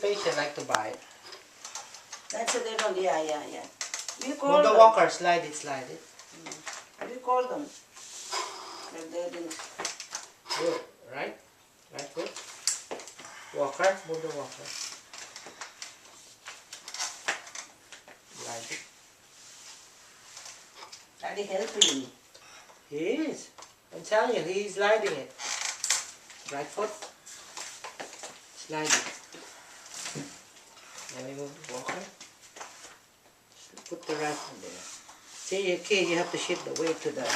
patient, like to buy it. That's a little, yeah. We call Move the them. walker, slide it. We call them. But they didn't. Good, right? Right foot. Walker, move the walker. Slide it. Daddy helping me. He is. I'm telling you, he's sliding it. Right foot. Slide it. Let me move the walker. Put the right one there. See, okay, you have to shift the weight to the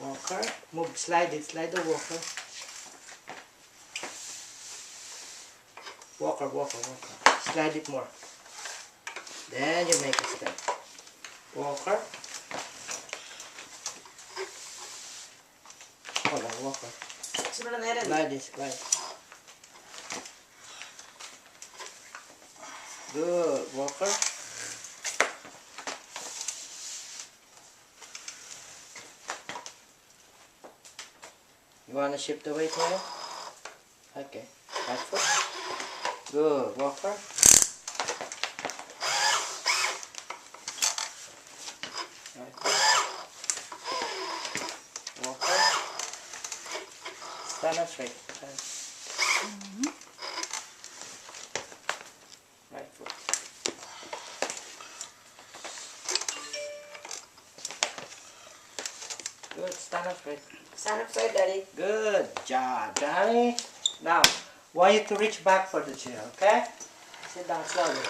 walker. Move, slide it, slide the walker. Walker. Slide it more. Then you make a step. Walker. Hold on, walker. Slide this, slide. Good, walker. You want to shift the weight here? Okay, right foot. Good, walker. Right foot. Walker. Stand up straight. Right foot. Good, stand up straight. Stand up straight, Daddy. Good job, Johnny. Now, want you to reach back for the chair, okay? Sit down slowly.